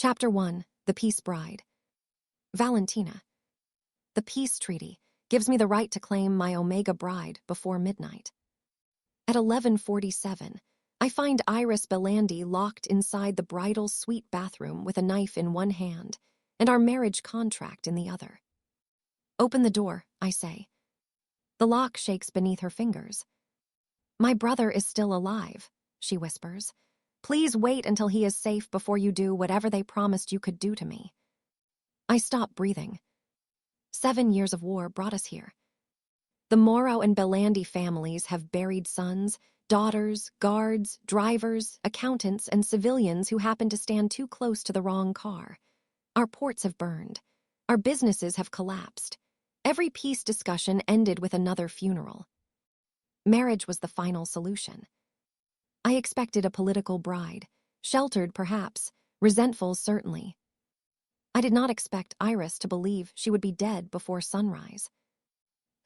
Chapter 1. The Peace Bride. Valentina. The peace treaty gives me the right to claim my Omega bride before midnight. At 11:47, I find Iris Belandi locked inside the bridal suite bathroom with a knife in one hand and our marriage contract in the other. Open the door, I say. The lock shakes beneath her fingers. My brother is still alive, she whispers. Please wait until he is safe before you do whatever they promised you could do to me. I stop breathing. 7 years of war brought us here. The Morrow and Belandi families have buried sons, daughters, guards, drivers, accountants, and civilians who happen to stand too close to the wrong car. Our ports have burned. Our businesses have collapsed. Every peace discussion ended with another funeral. Marriage was the final solution. I expected a political bride, sheltered perhaps, resentful certainly. I did not expect Iris to believe she would be dead before sunrise.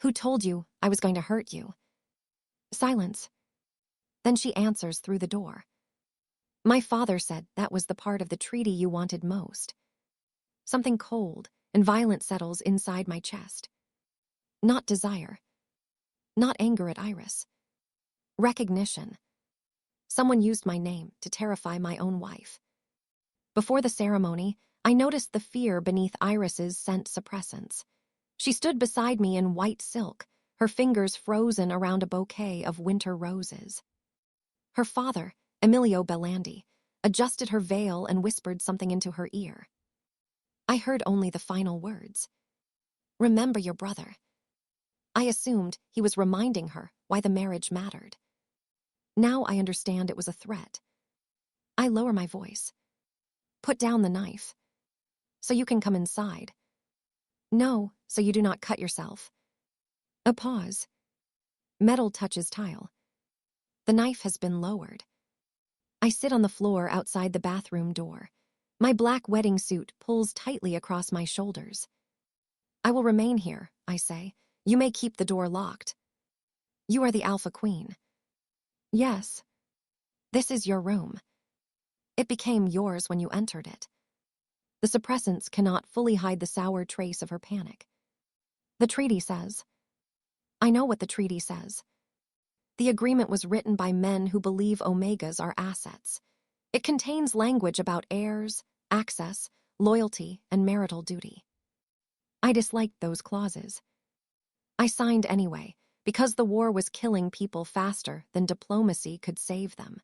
Who told you I was going to hurt you? Silence. Then she answers through the door. My father said that was the part of the treaty you wanted most. Something cold and violent settles inside my chest. Not desire. Not anger at Iris. Recognition. Someone used my name to terrify my own wife. Before the ceremony, I noticed the fear beneath Iris's scent suppressants. She stood beside me in white silk, her fingers frozen around a bouquet of winter roses. Her father, Emilio Belandi, adjusted her veil and whispered something into her ear. I heard only the final words. Remember your brother. I assumed he was reminding her why the marriage mattered. Now I understand it was a threat. I lower my voice. Put down the knife. So you can come inside. No, so you do not cut yourself. A pause. Metal touches tile. The knife has been lowered. I sit on the floor outside the bathroom door. My black wedding suit pulls tightly across my shoulders. I will remain here, I say. You may keep the door locked. You are the Alpha Queen. Yes. This is your room. It became yours when you entered it. The suppressants cannot fully hide the sour trace of her panic. The treaty says. I know what the treaty says. The agreement was written by men who believe Omegas are assets. It contains language about heirs, access, loyalty, and marital duty. I disliked those clauses. I signed anyway, because the war was killing people faster than diplomacy could save them.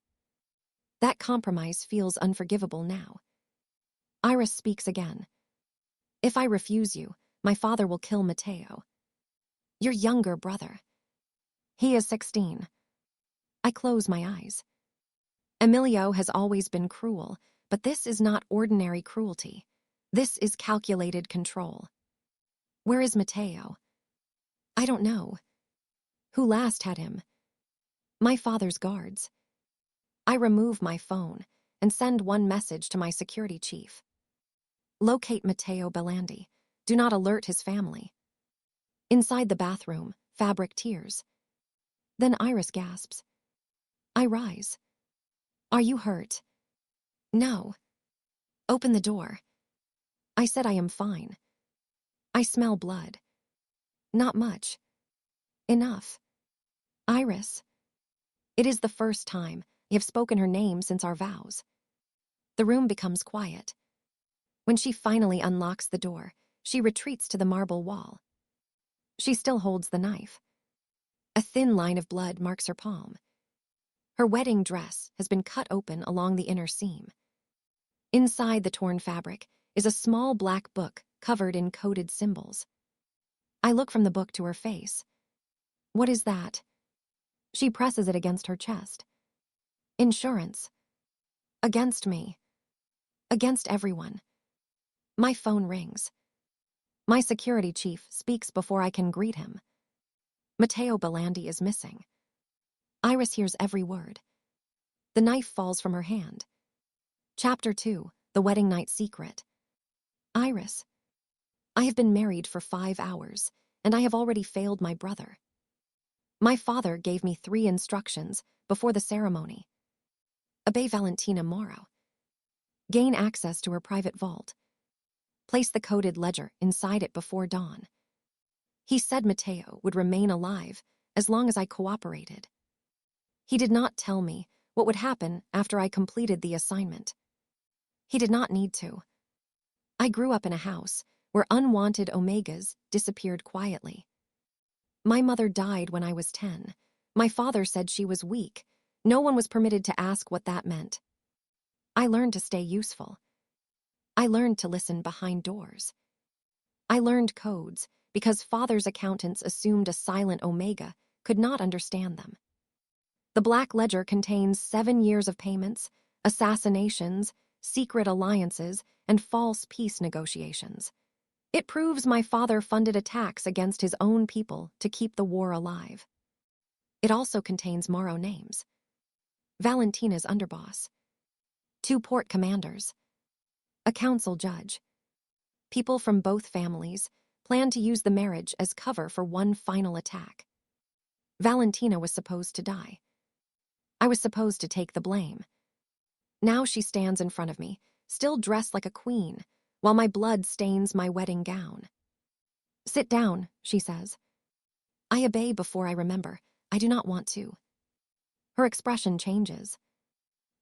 That compromise feels unforgivable now. Iris speaks again. If I refuse you, my father will kill Matteo. Your younger brother. He is 16. I close my eyes. Emilio has always been cruel, but this is not ordinary cruelty. This is calculated control. Where is Matteo? I don't know. Who last had him? My father's guards. I remove my phone and send one message to my security chief. Locate Matteo Belandi. Do not alert his family. Inside the bathroom, fabric tears. Then Iris gasps. I rise. Are you hurt? No. Open the door. I said I am fine. I smell blood. Not much. Enough. Iris. It is the first time I have spoken her name since our vows. The room becomes quiet. When she finally unlocks the door, she retreats to the marble wall. She still holds the knife. A thin line of blood marks her palm. Her wedding dress has been cut open along the inner seam. Inside the torn fabric is a small black book covered in coded symbols. I look from the book to her face. What is that? She presses it against her chest. Insurance. Against me. Against everyone. My phone rings. My security chief speaks before I can greet him. Matteo Belandi is missing. Iris hears every word. The knife falls from her hand. Chapter 2. The Wedding Night Secret. Iris. I have been married for 5 hours, and I have already failed my brother. My father gave me 3 instructions before the ceremony. Obey Valentina Morrow. Gain access to her private vault. Place the coded ledger inside it before dawn. He said Mateo would remain alive as long as I cooperated. He did not tell me what would happen after I completed the assignment. He did not need to. I grew up in a house where unwanted omegas disappeared quietly. My mother died when I was 10. My father said she was weak. No one was permitted to ask what that meant. I learned to stay useful. I learned to listen behind doors. I learned codes because father's accountants assumed a silent omega could not understand them. The Black Ledger contains 7 years of payments, assassinations, secret alliances, and false peace negotiations. It proves my father funded attacks against his own people to keep the war alive. It also contains Morrow names. Valentina's underboss. 2 port commanders. A council judge. People from both families planned to use the marriage as cover for one final attack. Valentina was supposed to die. I was supposed to take the blame. Now she stands in front of me, still dressed like a queen, while my blood stains my wedding gown. "Sit down," she says. I obey before I remember. I do not want to. Her expression changes.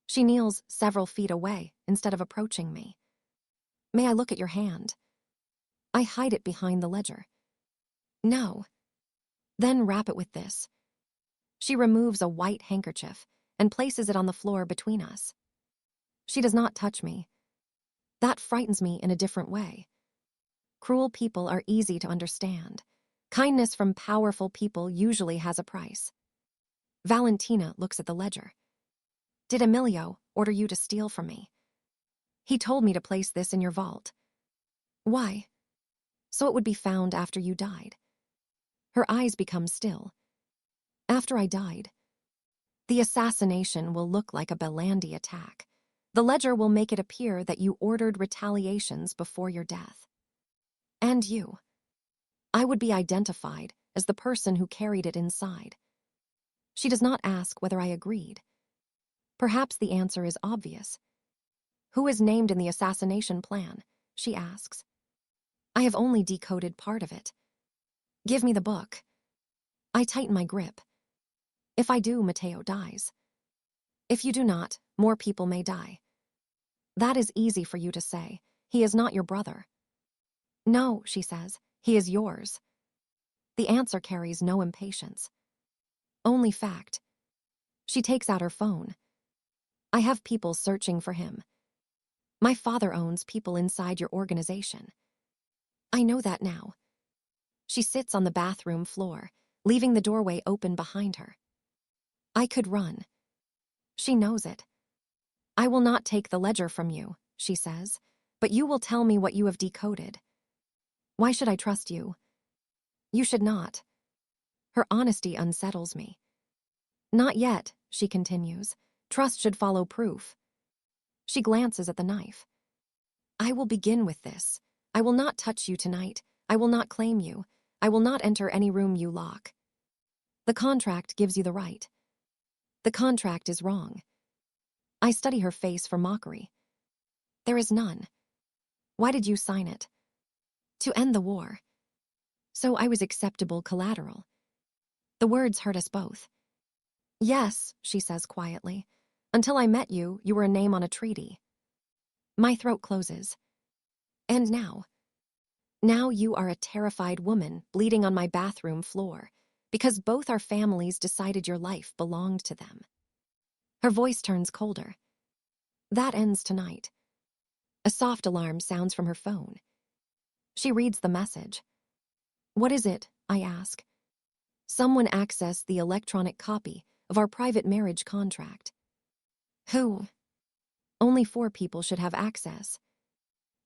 She kneels several feet away instead of approaching me. "May I look at your hand?" I hide it behind the ledger. "No." "Then wrap it with this." She removes a white handkerchief and places it on the floor between us. She does not touch me. That frightens me in a different way. Cruel people are easy to understand. Kindness from powerful people usually has a price. Valentina looks at the ledger. "Did Emilio order you to steal from me?" "He told me to place this in your vault." "Why?" "So it would be found after you died." Her eyes become still. "After I died, the assassination will look like a Belandi attack. The ledger will make it appear that you ordered retaliations before your death. And you. I would be identified as the person who carried it inside." She does not ask whether I agreed. Perhaps the answer is obvious. "Who is named in the assassination plan?" she asks. I have only decoded part of it. "Give me the book." I tighten my grip. "If I do, Mateo dies. If you do not, more people may die." "That is easy for you to say. He is not your brother." "No," she says, "he is yours." The answer carries no impatience. Only fact. She takes out her phone. "I have people searching for him. My father owns people inside your organization." "I know that now." She sits on the bathroom floor, leaving the doorway open behind her. I could run. She knows it. "I will not take the ledger from you," she says, "but you will tell me what you have decoded." "Why should I trust you?" "You should not." Her honesty unsettles me. "Not yet," she continues. "Trust should follow proof." She glances at the knife. "I will begin with this. I will not touch you tonight. I will not claim you. I will not enter any room you lock. The contract gives you the right. The contract is wrong." I study her face for mockery. "There is none." "Why did you sign it?" "To end the war." So I was acceptable collateral. The words hurt us both. "Yes," she says quietly. "Until I met you, you were a name on a treaty." My throat closes. "And now?" "Now you are a terrified woman bleeding on my bathroom floor because both our families decided your life belonged to them." Her voice turns colder. "That ends tonight." A soft alarm sounds from her phone. She reads the message. "What is it?" I ask. "Someone accessed the electronic copy of our private marriage contract." "Who?" "Only 4 people should have access."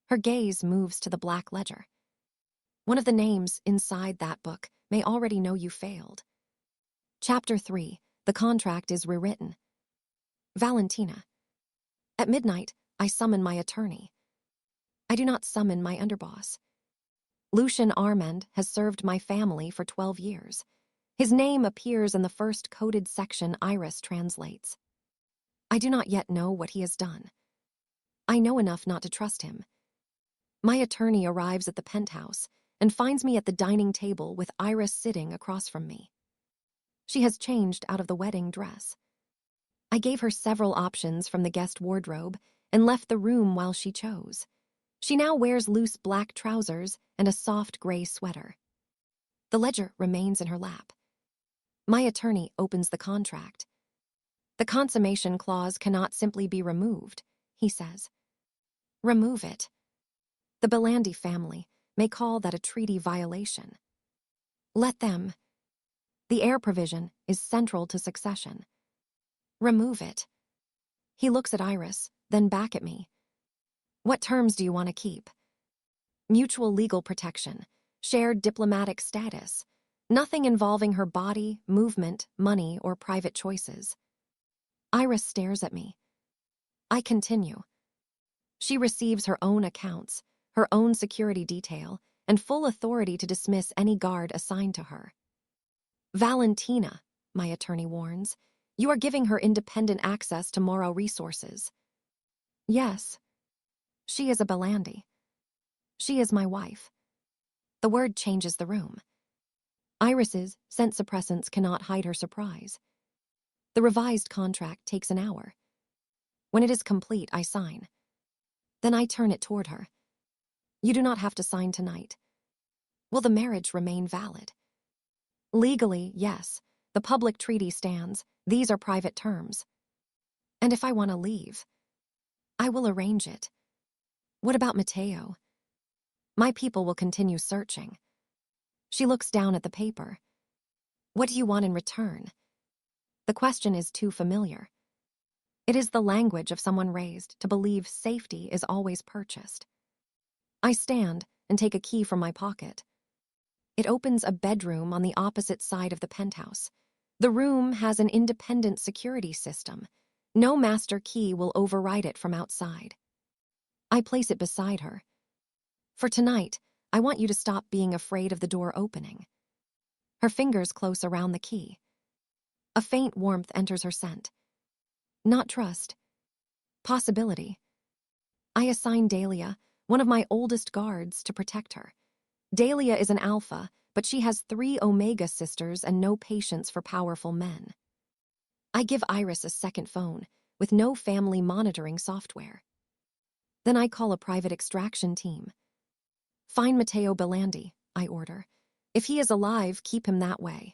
Her gaze moves to the black ledger. "One of the names inside that book may already know you failed." Chapter 3. The contract is rewritten. Valentina. At midnight, I summon my attorney. I do not summon my underboss. Lucian Armand has served my family for 12 years. His name appears in the first coded section Iris translates. I do not yet know what he has done. I know enough not to trust him. My attorney arrives at the penthouse and finds me at the dining table with Iris sitting across from me. She has changed out of the wedding dress. I gave her several options from the guest wardrobe and left the room while she chose. She now wears loose black trousers and a soft gray sweater. The ledger remains in her lap. My attorney opens the contract. The consummation clause cannot simply be removed, he says. Remove it. The Belandi family may call that a treaty violation. Let them. The heir provision is central to succession. Remove it. He looks at Iris, then back at me. What terms do you want to keep? Mutual legal protection, shared diplomatic status, nothing involving her body, movement, money, or private choices. Iris stares at me. I continue. She receives her own accounts, her own security detail, and full authority to dismiss any guard assigned to her. Valentina, my attorney warns, you are giving her independent access to Moro resources. Yes. She is a Belandi. She is my wife. The word changes the room. Iris's scent suppressants cannot hide her surprise. The revised contract takes an hour. When it is complete, I sign. Then I turn it toward her. You do not have to sign tonight. Will the marriage remain valid? Legally, yes. The public treaty stands. These are private terms. And if I want to leave, I will arrange it. What about Matteo? My people will continue searching. She looks down at the paper. What do you want in return? The question is too familiar. It is the language of someone raised to believe safety is always purchased. I stand and take a key from my pocket. It opens a bedroom on the opposite side of the penthouse. The room has an independent security system. No master key will override it from outside. I place it beside her. For tonight, I want you to stop being afraid of the door opening. Her fingers close around the key. A faint warmth enters her scent. Not trust. Possibility. I assign Dahlia, one of my oldest guards, to protect her. Dahlia is an alpha, but she has 3 Omega sisters and no patience for powerful men. I give Iris a second phone, with no family monitoring software. Then I call a private extraction team. Find Matteo Belandi, I order. If he is alive, keep him that way.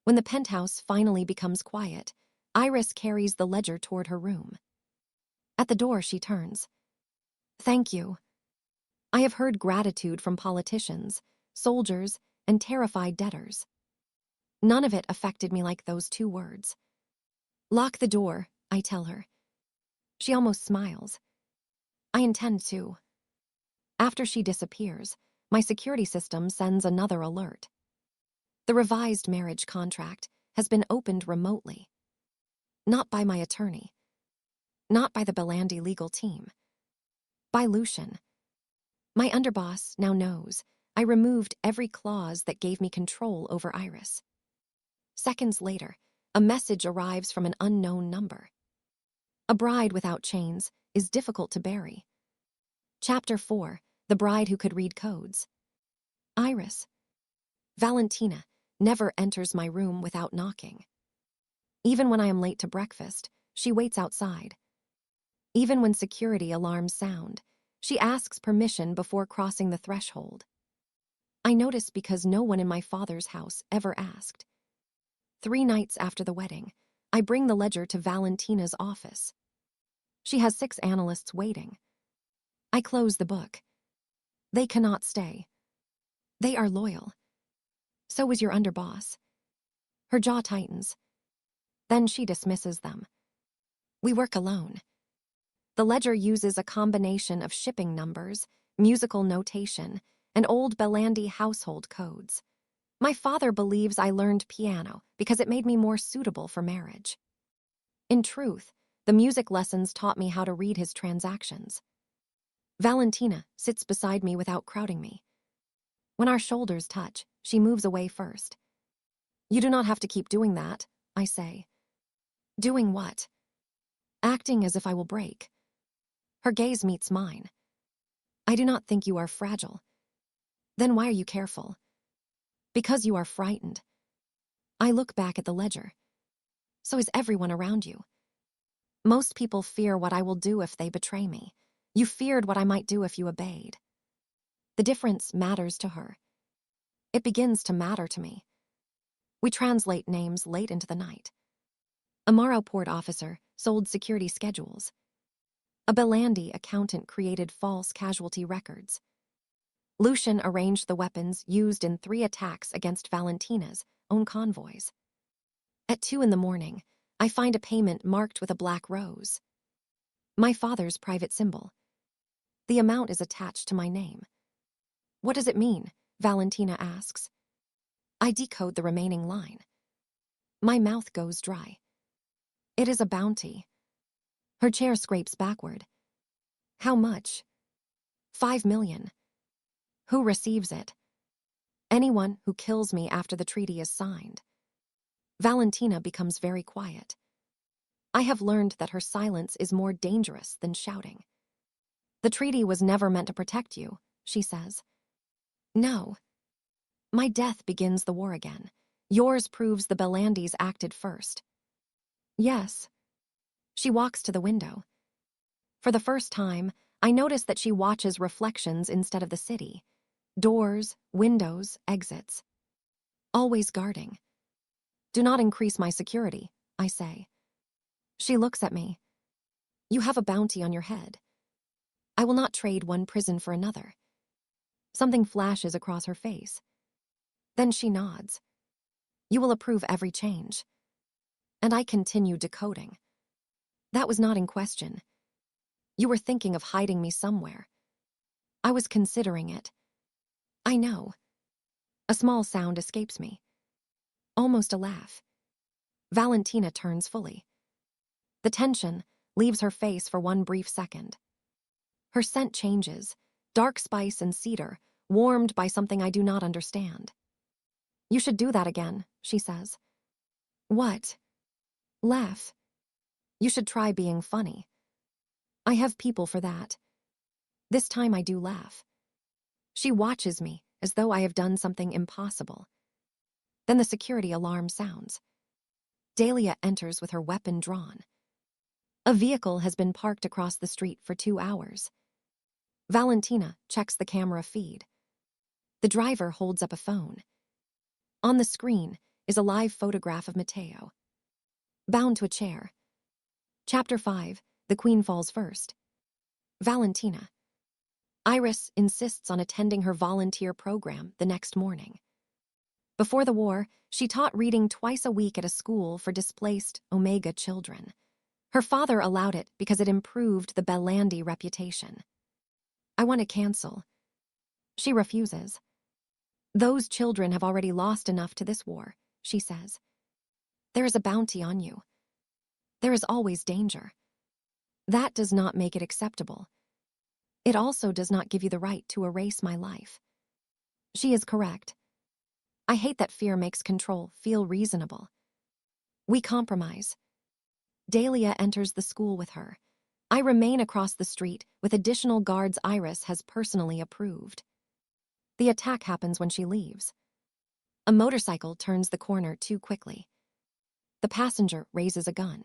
When the penthouse finally becomes quiet, Iris carries the ledger toward her room. At the door, she turns. Thank you. I have heard gratitude from politicians, soldiers, and terrified debtors. None of it affected me like those 2 words. Lock the door, I tell her. She almost smiles. I intend to. After she disappears, my security system sends another alert. The revised marriage contract has been opened remotely. Not by my attorney. Not by the Belandi legal team. By Lucian. My underboss now knows I removed every clause that gave me control over Iris. Seconds later, a message arrives from an unknown number. A bride without chains is difficult to bury. Chapter 4, The Bride Who Could Read Codes. Iris. Valentina never enters my room without knocking. Even when I am late to breakfast, she waits outside. Even when security alarms sound, she asks permission before crossing the threshold. I notice because no one in my father's house ever asked. 3 nights after the wedding, I bring the ledger to Valentina's office. She has 6 analysts waiting. I close the book. They cannot stay. They are loyal. So is your underboss. Her jaw tightens. Then she dismisses them. We work alone. The ledger uses a combination of shipping numbers, musical notation, and old Belandi household codes. My father believes I learned piano because it made me more suitable for marriage. In truth, the music lessons taught me how to read his transactions. Valentina sits beside me without crowding me. When our shoulders touch, she moves away first. You do not have to keep doing that, I say. Doing what? Acting as if I will break. Her gaze meets mine. I do not think you are fragile. Then why are you careful? Because you are frightened. I look back at the ledger. So is everyone around you. Most people fear what I will do if they betray me. You feared what I might do if you obeyed. The difference matters to her. It begins to matter to me. We translate names late into the night. A Morrow port officer sold security schedules. A Belandi accountant created false casualty records. Lucian arranged the weapons used in 3 attacks against Valentina's own convoys. At 2 in the morning, I find a payment marked with a black rose. My father's private symbol. The amount is attached to my name. What does it mean? Valentina asks. I decode the remaining line. My mouth goes dry. It is a bounty. Her chair scrapes backward. How much? 5 million. Who receives it? Anyone who kills me after the treaty is signed. Valentina becomes very quiet. I have learned that her silence is more dangerous than shouting. The treaty was never meant to protect you, she says. No. My death begins the war again. Yours proves the Belandis acted first. Yes. She walks to the window. For the first time, I notice that she watches reflections instead of the city. Doors, windows, exits. Always guarding. Do not increase my security, I say. She looks at me. You have a bounty on your head. I will not trade one prison for another. Something flashes across her face. Then she nods. You will approve every change. And I continue decoding. That was not in question. You were thinking of hiding me somewhere. I was considering it. I know. A small sound escapes me. Almost a laugh. Valentina turns fully. The tension leaves her face for one brief second. Her scent changes, dark spice and cedar, warmed by something I do not understand. You should do that again, she says. What? Laugh. You should try being funny. I have people for that. This time I do laugh. She watches me as though I have done something impossible. Then the security alarm sounds. Dahlia enters with her weapon drawn. A vehicle has been parked across the street for 2 hours. Valentina checks the camera feed. The driver holds up a phone. On the screen is a live photograph of Matteo. Bound to a chair. Chapter 5, The Queen Falls First. Valentina. Iris insists on attending her volunteer program the next morning. Before the war, she taught reading twice a week at a school for displaced Omega children. Her father allowed it because it improved the Belandi reputation. I want to cancel. She refuses. Those children have already lost enough to this war, she says. There is a bounty on you. There is always danger. That does not make it acceptable. It also does not give you the right to erase my life. She is correct. I hate that fear makes control feel reasonable. We compromise. Dahlia enters the school with her. I remain across the street with additional guards Iris has personally approved. The attack happens when she leaves. A motorcycle turns the corner too quickly. The passenger raises a gun.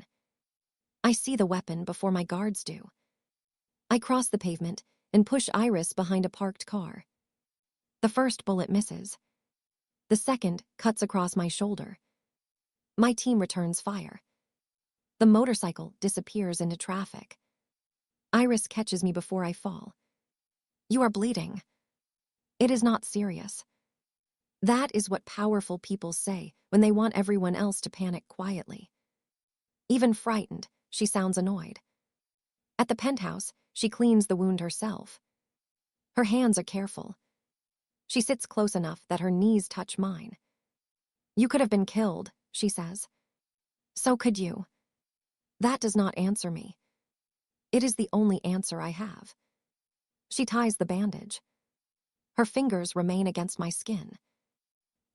I see the weapon before my guards do. I cross the pavement and push Iris behind a parked car. The first bullet misses. The second cuts across my shoulder. My team returns fire. The motorcycle disappears into traffic. Iris catches me before I fall. You are bleeding. It is not serious. That is what powerful people say when they want everyone else to panic quietly. Even frightened, she sounds annoyed. At the penthouse, she cleans the wound herself. Her hands are careful. She sits close enough that her knees touch mine. You could have been killed, she says. So could you. That does not answer me. It is the only answer I have. She ties the bandage. Her fingers remain against my skin.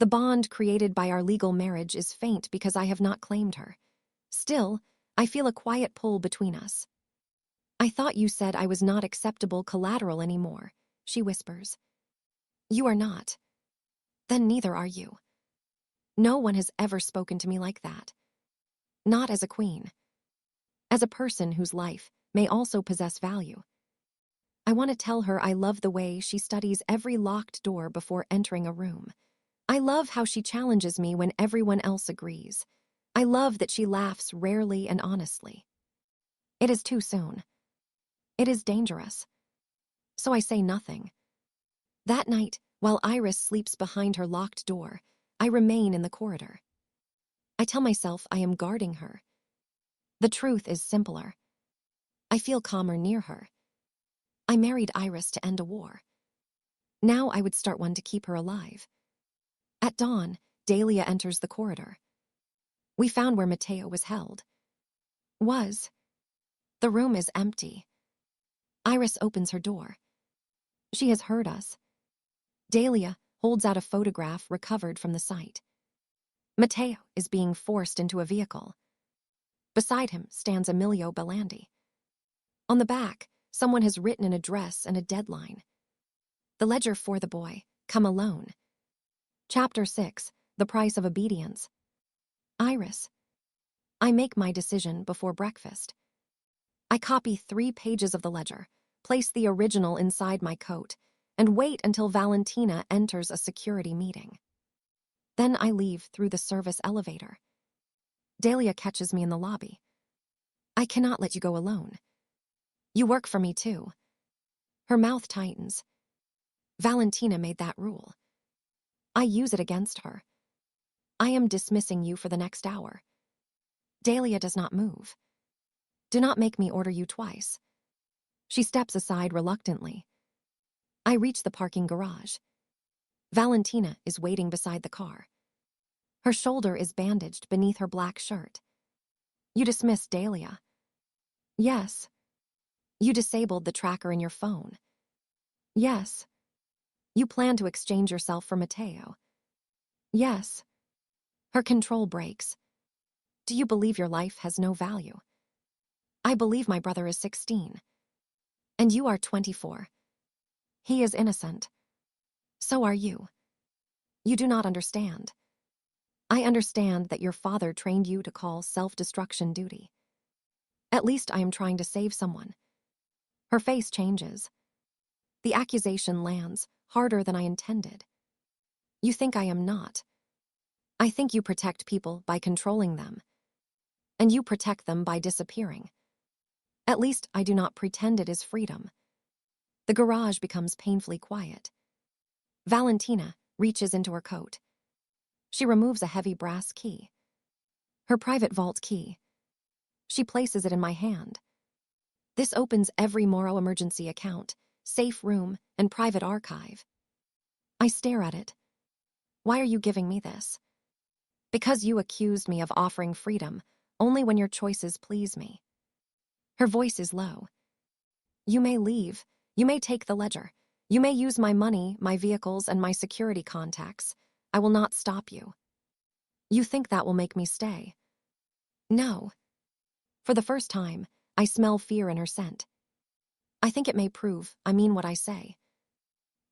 The bond created by our legal marriage is faint because I have not claimed her. Still, I feel a quiet pull between us. I thought you said I was not acceptable collateral anymore, she whispers. You are not. Then neither are you. No one has ever spoken to me like that. Not as a queen. As a person whose life may also possess value. I want to tell her I love the way she studies every locked door before entering a room. I love how she challenges me when everyone else agrees. I love that she laughs rarely and honestly. It is too soon. It is dangerous. So I say nothing. That night, while Iris sleeps behind her locked door, I remain in the corridor. I tell myself I am guarding her. The truth is simpler. I feel calmer near her. I married Iris to end a war. Now I would start one to keep her alive. At dawn, Dahlia enters the corridor. We found where Matteo was held. Was. The room is empty. Iris opens her door. She has heard us. Dahlia holds out a photograph recovered from the site. Matteo is being forced into a vehicle. Beside him stands Emilio Belandi. On the back, someone has written an address and a deadline. The ledger for the boy, come alone. Chapter 6, The Price of Obedience. Iris. I make my decision before breakfast. I copy 3 pages of the ledger, place the original inside my coat, and wait until Valentina enters a security meeting. Then I leave through the service elevator. Dahlia catches me in the lobby. I cannot let you go alone. You work for me too. Her mouth tightens. Valentina made that rule. I use it against her. I am dismissing you for the next hour. Dahlia does not move. Do not make me order you twice. She steps aside reluctantly. I reach the parking garage. Valentina is waiting beside the car. Her shoulder is bandaged beneath her black shirt. You dismissed Dahlia. Yes. You disabled the tracker in your phone. Yes. You plan to exchange yourself for Matteo. Yes. Her control breaks. Do you believe your life has no value? I believe my brother is 16. And you are 24. He is innocent. So are you. You do not understand. I understand that your father trained you to call self-destruction duty. At least I am trying to save someone. Her face changes. The accusation lands harder than I intended. You think I am not. I think you protect people by controlling them. And you protect them by disappearing. At least I do not pretend it is freedom. The garage becomes painfully quiet. Valentina reaches into her coat. She removes a heavy brass key. Her private vault key. She places it in my hand. This opens every Moro emergency account, safe room, and private archive. I stare at it. Why are you giving me this? Because you accused me of offering freedom only when your choices please me. Her voice is low. You may leave. You may take the ledger. You may use my money, my vehicles, and my security contacts. I will not stop you. You think that will make me stay? No. For the first time, I smell fear in her scent. I think it may prove I mean what I say.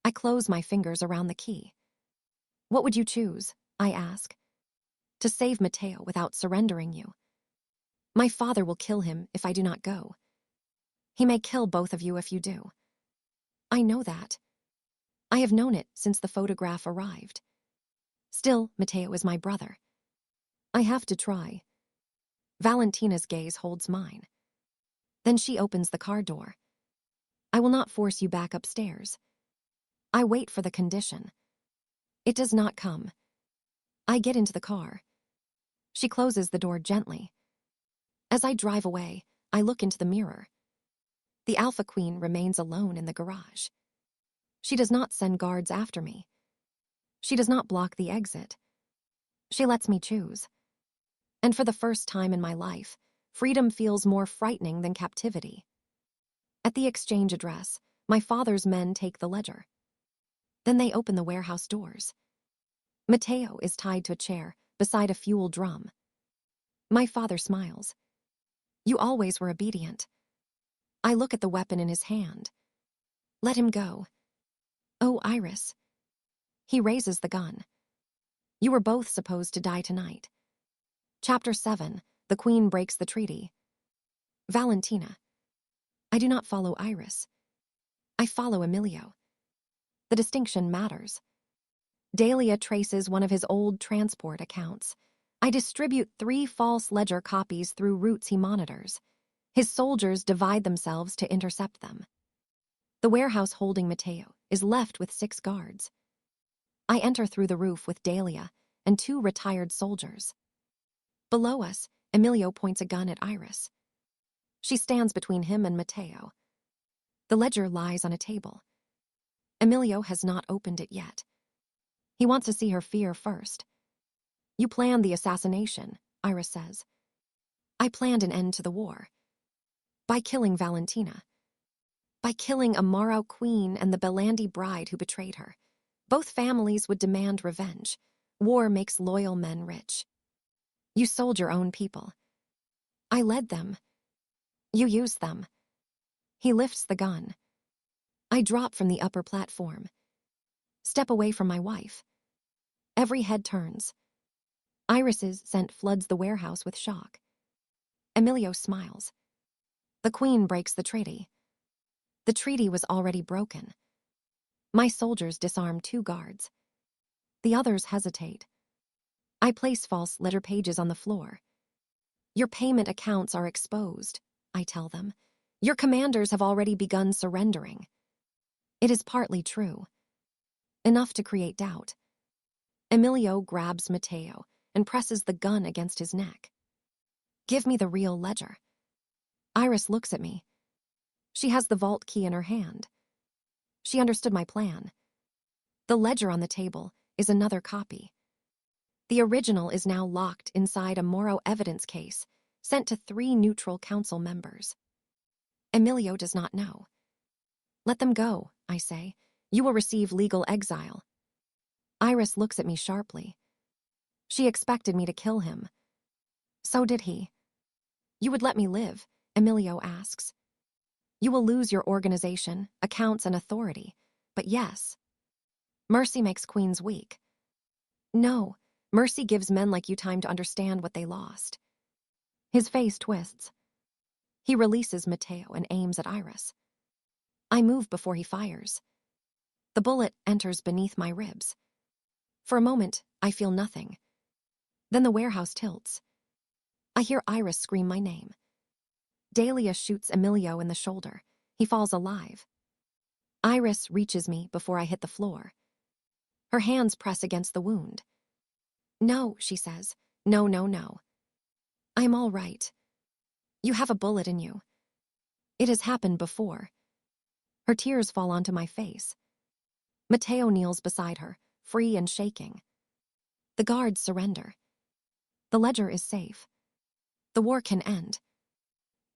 I close my fingers around the key. What would you choose? I ask. To save Matteo without surrendering you. My father will kill him if I do not go. He may kill both of you if you do. I know that. I have known it since the photograph arrived. Still, Matteo is my brother. I have to try. Valentina's gaze holds mine. Then she opens the car door. I will not force you back upstairs. I wait for the condition. It does not come. I get into the car. She closes the door gently. As I drive away, I look into the mirror. The Alpha Queen remains alone in the garage. She does not send guards after me. She does not block the exit. She lets me choose. And for the first time in my life, freedom feels more frightening than captivity. At the exchange address, my father's men take the ledger. Then they open the warehouse doors. Matteo is tied to a chair beside a fuel drum. My father smiles. You always were obedient. I look at the weapon in his hand. Let him go. Oh, Iris. He raises the gun. You were both supposed to die tonight. Chapter 7. The Queen breaks the treaty. Valentina. I do not follow Iris. I follow Emilio. The distinction matters. Dahlia traces one of his old transport accounts. I distribute 3 false ledger copies through routes he monitors. His soldiers divide themselves to intercept them. The warehouse holding Matteo is left with 6 guards. I enter through the roof with Dahlia and 2 retired soldiers. Below us, Emilio points a gun at Iris. She stands between him and Matteo. The ledger lies on a table. Emilio has not opened it yet. He wants to see her fear first. You planned the assassination, Iris says. I planned an end to the war. By killing Valentina. By killing a Mafia Queen and the Belandi bride who betrayed her. Both families would demand revenge. War makes loyal men rich. You sold your own people. I led them. You used them. He lifts the gun. I drop from the upper platform. Step away from my wife. Every head turns. Iris's scent floods the warehouse with shock. Emilio smiles. The Queen breaks the treaty. The treaty was already broken. My soldiers disarm 2 guards. The others hesitate. I place false ledger pages on the floor. Your payment accounts are exposed, I tell them. Your commanders have already begun surrendering. It is partly true. Enough to create doubt. Emilio grabs Matteo and presses the gun against his neck. Give me the real ledger. Iris looks at me. She has the vault key in her hand. She understood my plan. The ledger on the table is another copy. The original is now locked inside a Moro evidence case sent to 3 neutral council members. Emilio does not know. Let them go, I say. You will receive legal exile. Iris looks at me sharply. She expected me to kill him. So did he. You would let me live, Emilio asks. You will lose your organization, accounts, and authority. But yes. Mercy makes queens weak. No, mercy gives men like you time to understand what they lost. His face twists. He releases Matteo and aims at Iris. I move before he fires. The bullet enters beneath my ribs. For a moment, I feel nothing. Then the warehouse tilts. I hear Iris scream my name. Dahlia shoots Emilio in the shoulder. He falls alive. Iris reaches me before I hit the floor. Her hands press against the wound. No, she says. No, no, no. I'm all right. You have a bullet in you. It has happened before. Her tears fall onto my face. Matteo kneels beside her, free and shaking. The guards surrender. The ledger is safe. The war can end.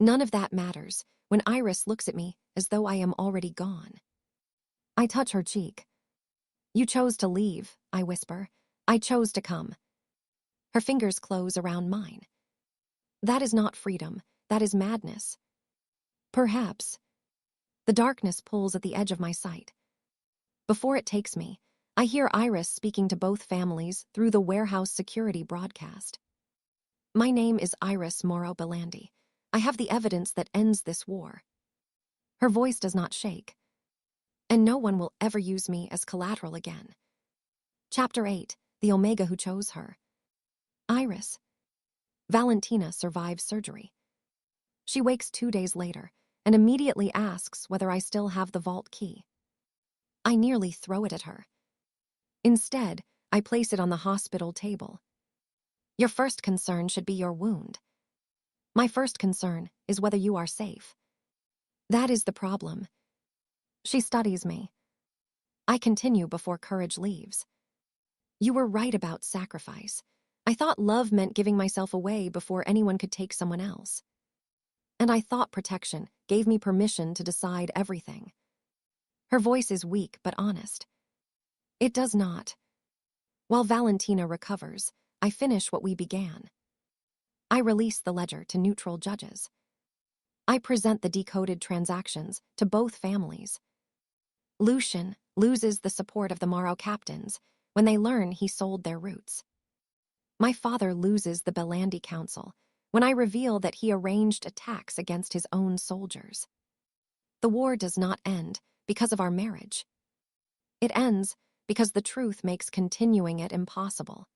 None of that matters when Iris looks at me as though I am already gone. I touch her cheek. You chose to leave, I whisper. I chose to come. Her fingers close around mine. That is not freedom. That is madness. Perhaps. The darkness pulls at the edge of my sight. Before it takes me, I hear Iris speaking to both families through the warehouse security broadcast. My name is Iris Moro Belandi. I have the evidence that ends this war. Her voice does not shake. And no one will ever use me as collateral again. Chapter 8. The Omega Who Chose Her. Iris. Valentina survives surgery. She wakes 2 days later and immediately asks whether I still have the vault key. I nearly throw it at her. Instead, I place it on the hospital table. Your first concern should be your wound. My first concern is whether you are safe. That is the problem. She studies me. I continue before courage leaves. You were right about sacrifice. I thought love meant giving myself away before anyone could take someone else. And I thought protection gave me permission to decide everything. Her voice is weak but honest. It does not. While Valentina recovers, I finish what we began. I release the ledger to neutral judges. I present the decoded transactions to both families. Lucian loses the support of the Morrow captains when they learn he sold their roots. My father loses the Belandi Council when I reveal that he arranged attacks against his own soldiers. The war does not end because of our marriage. It ends because the truth makes continuing it impossible.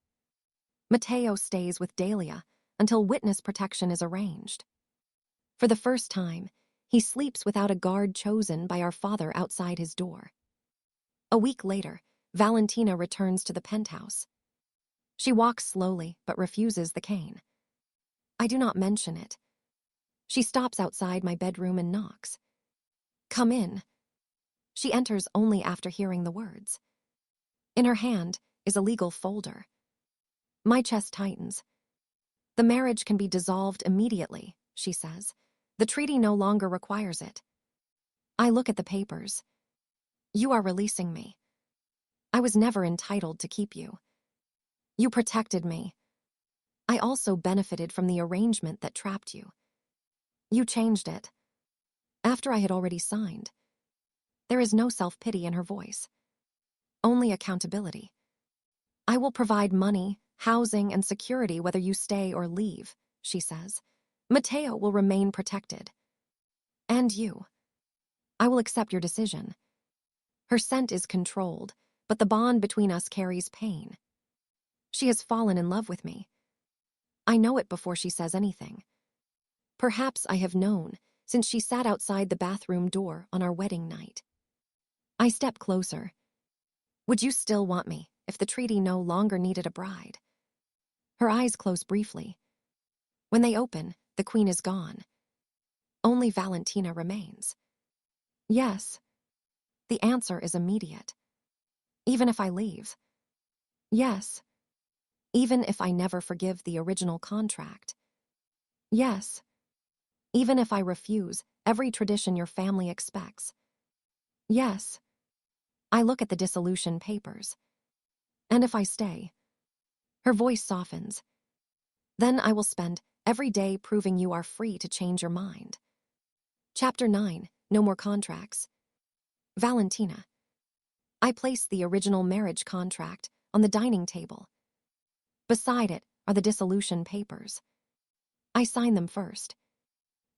Matteo stays with Dahlia until witness protection is arranged. For the first time, he sleeps without a guard chosen by our father outside his door. A week later, Valentina returns to the penthouse. She walks slowly but refuses the cane. I do not mention it. She stops outside my bedroom and knocks. "Come in." She enters only after hearing the words. In her hand is a legal folder. My chest tightens. "The marriage can be dissolved immediately," she says. "The treaty no longer requires it." I look at the papers. "You are releasing me. I was never entitled to keep you. You protected me. I also benefited from the arrangement that trapped you. You changed it." After I had already signed. There is no self-pity in her voice. Only accountability. "I will provide money, housing, and security whether you stay or leave," she says. "Matteo will remain protected. And you. I will accept your decision." Her scent is controlled, but the bond between us carries pain. She has fallen in love with me. I know it before she says anything. Perhaps I have known since she sat outside the bathroom door on our wedding night. I step closer. "Would you still want me if the treaty no longer needed a bride?" Her eyes close briefly. When they open, the queen is gone. Only Valentina remains. Yes. The answer is immediate. Even if I leave. Yes. Even if I never forgive the original contract. Yes. Even if I refuse every tradition your family expects. Yes. I look at the dissolution papers. And if I stay. Her voice softens. Then I will spend every day proving you are free to change your mind. Chapter 9, No More Contracts. Valentina. I place the original marriage contract on the dining table. Beside it are the dissolution papers. I sign them first.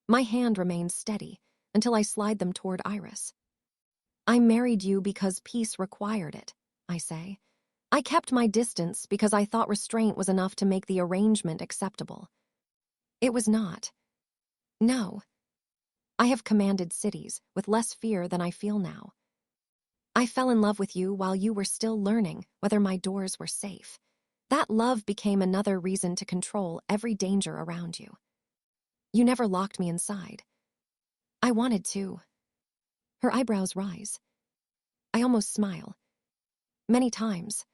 My hand remains steady until I slide them toward Iris. "I married you because peace required it," I say. "I kept my distance because I thought restraint was enough to make the arrangement acceptable. It was not. No. I have commanded cities with less fear than I feel now. I fell in love with you while you were still learning whether my doors were safe. That love became another reason to control every danger around you. You never locked me inside. I wanted to." Her eyebrows rise. I almost smile. "Many times.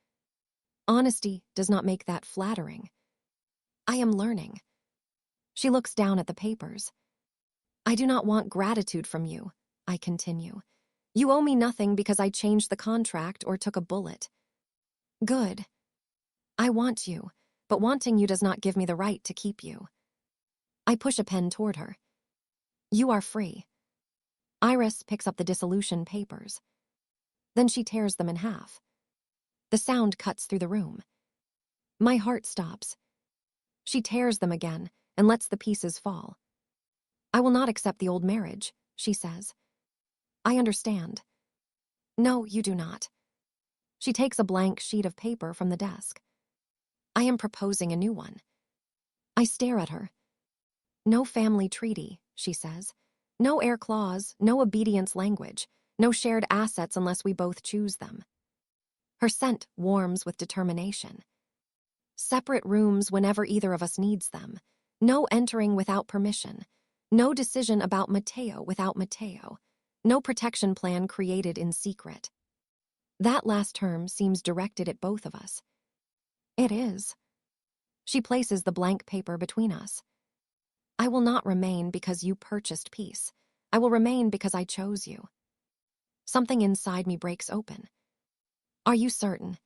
Honesty does not make that flattering. I am learning." She looks down at the papers. "I do not want gratitude from you," I continue. "You owe me nothing because I changed the contract or took a bullet." "Good. I want you, but wanting you does not give me the right to keep you." I push a pen toward her. "You are free." Iris picks up the dissolution papers. Then she tears them in half. The sound cuts through the room. My heart stops. She tears them again and lets the pieces fall. "I will not accept the old marriage," she says. I understand. "No, you do not." She takes a blank sheet of paper from the desk. "I am proposing a new one." I stare at her. "No family treaty," she says. "No heir clause, no obedience language, no shared assets unless we both choose them." Her scent warms with determination. "Separate rooms whenever either of us needs them. No entering without permission. No decision about Matteo without Matteo. No protection plan created in secret." That last term seems directed at both of us. It is. She places the blank paper between us. "I will not remain because you purchased peace. I will remain because I chose you." Something inside me breaks open. "Are you certain?"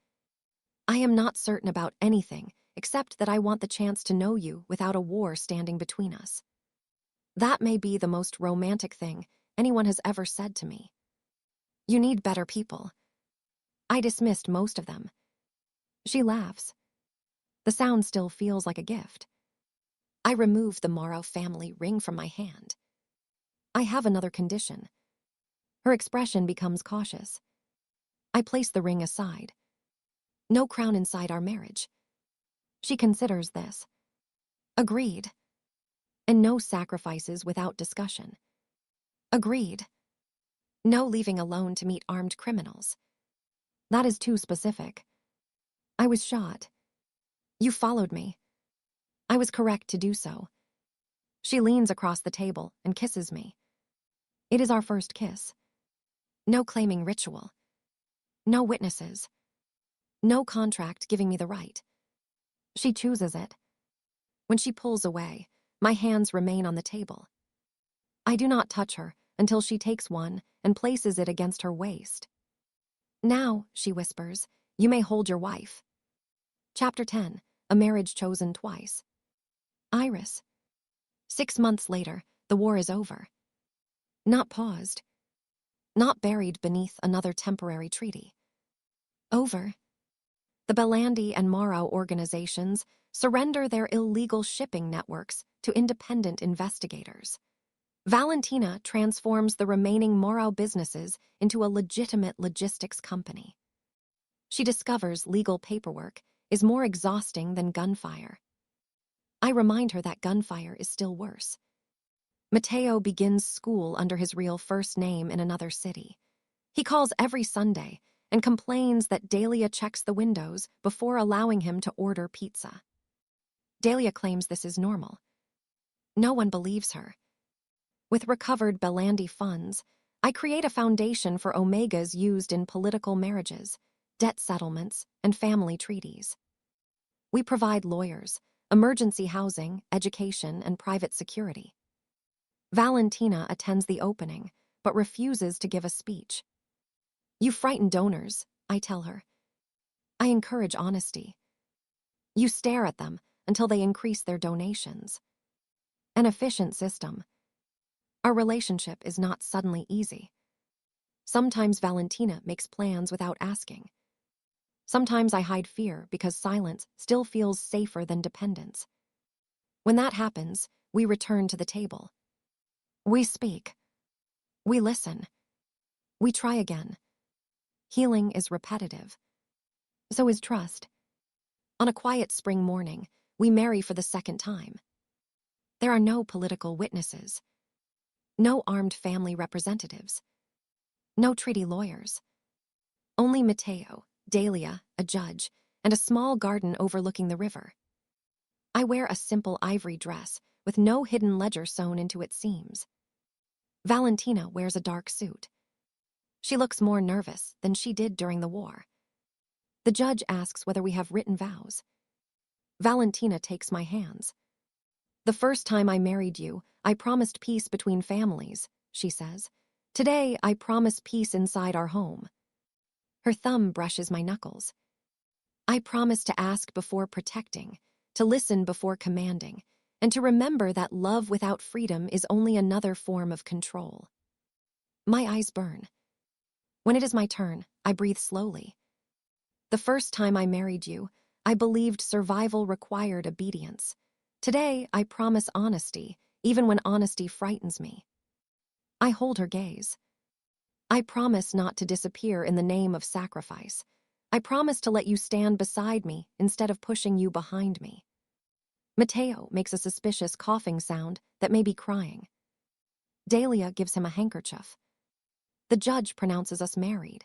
"I am not certain about anything except that I want the chance to know you without a war standing between us." That may be the most romantic thing anyone has ever said to me. You need better people. I dismissed most of them. She laughs. The sound still feels like a gift. I remove the Morrow family ring from my hand. I have another condition. Her expression becomes cautious. I place the ring aside. No crown inside our marriage. She considers this. Agreed. And no sacrifices without discussion. Agreed. No leaving alone to meet armed criminals. That is too specific. I was shot. You followed me. I was correct to do so. She leans across the table and kisses me. It is our first kiss. No claiming ritual. No witnesses. No contract giving me the right. She chooses it. When she pulls away, my hands remain on the table. I do not touch her until she takes one and places it against her waist. Now, she whispers, you may hold your wife. Chapter 10, A Marriage Chosen Twice. Iris. 6 months later, the war is over. Not paused. Not buried beneath another temporary treaty. Over. The Belandi and Morrow organizations surrender their illegal shipping networks to independent investigators. Valentina transforms the remaining Morrow businesses into a legitimate logistics company. She discovers legal paperwork is more exhausting than gunfire. I remind her that gunfire is still worse. Matteo begins school under his real first name in another city. He calls every Sunday and complains that Delia checks the windows before allowing him to order pizza. Delia claims this is normal. No one believes her. With recovered Belandi funds, I create a foundation for Omegas used in political marriages, debt settlements, and family treaties. We provide lawyers, emergency housing, education, and private security. Valentina attends the opening, but refuses to give a speech. You frighten donors, I tell her. I encourage honesty. You stare at them until they increase their donations. An efficient system. Our relationship is not suddenly easy. Sometimes Valentina makes plans without asking. Sometimes I hide fear because silence still feels safer than dependence. When that happens, we return to the table. We speak. We listen. We try again. Healing is repetitive. So is trust. On a quiet spring morning, we marry for the second time. There are no political witnesses. No armed family representatives. No treaty lawyers. Only Matteo, Delia, a judge, and a small garden overlooking the river. I wear a simple ivory dress with no hidden ledger sewn into its seams. Valentina wears a dark suit. She looks more nervous than she did during the war. The judge asks whether we have written vows. Valentina takes my hands. The first time I married you, I promised peace between families, she says. Today, I promise peace inside our home. Her thumb brushes my knuckles. I promise to ask before protecting, to listen before commanding, and to remember that love without freedom is only another form of control. My eyes burn. When it is my turn, I breathe slowly. The first time I married you, I believed survival required obedience. Today, I promise honesty, even when honesty frightens me. I hold her gaze. I promise not to disappear in the name of sacrifice. I promise to let you stand beside me instead of pushing you behind me. Matteo makes a suspicious coughing sound that may be crying. Delia gives him a handkerchief. The judge pronounces us married.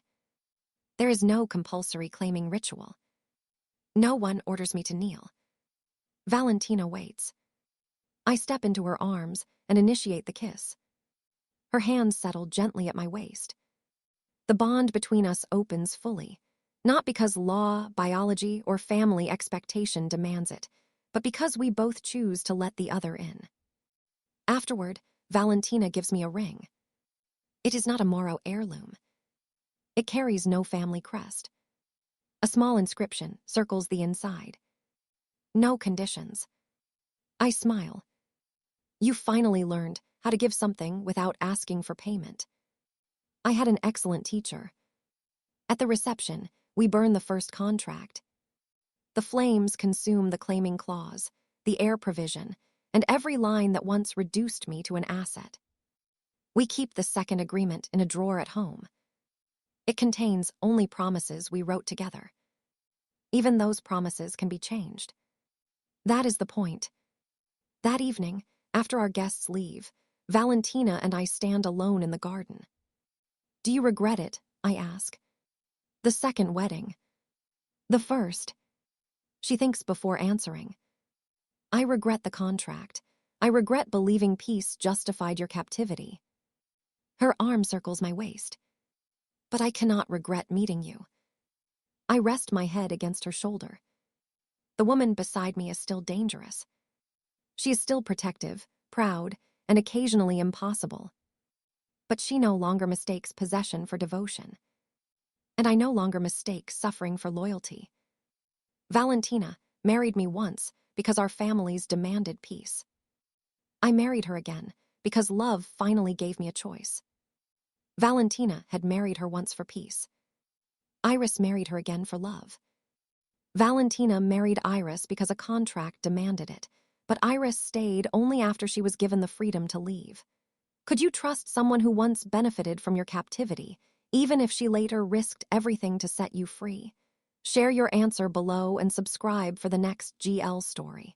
There is no compulsory claiming ritual. No one orders me to kneel. Valentina waits. I step into her arms and initiate the kiss. Her hands settle gently at my waist. The bond between us opens fully, not because law, biology, or family expectation demands it, but because we both choose to let the other in. Afterward, Valentina gives me a ring. It is not a Morrow heirloom. It carries no family crest. A small inscription circles the inside. No conditions. I smile. You finally learned how to give something without asking for payment. I had an excellent teacher. At the reception, we burn the first contract. The flames consume the claiming clause, the heir provision, and every line that once reduced me to an asset. We keep the second agreement in a drawer at home. It contains only promises we wrote together. Even those promises can be changed. That is the point. That evening, after our guests leave, Valentina and I stand alone in the garden. Do you regret it? I ask. The second wedding. The first. She thinks before answering. I regret the contract. I regret believing peace justified your captivity. Her arm circles my waist. But I cannot regret meeting you. I rest my head against her shoulder. The woman beside me is still dangerous. She is still protective, proud, and occasionally impossible. But she no longer mistakes possession for devotion. And I no longer mistake suffering for loyalty. Valentina married me once because our families demanded peace. I married her again because love finally gave me a choice. Valentina had married her once for peace. Iris married her again for love. Valentina married Iris because a contract demanded it, but Iris stayed only after she was given the freedom to leave. Could you trust someone who once benefited from your captivity, even if she later risked everything to set you free? Share your answer below and subscribe for the next GL story.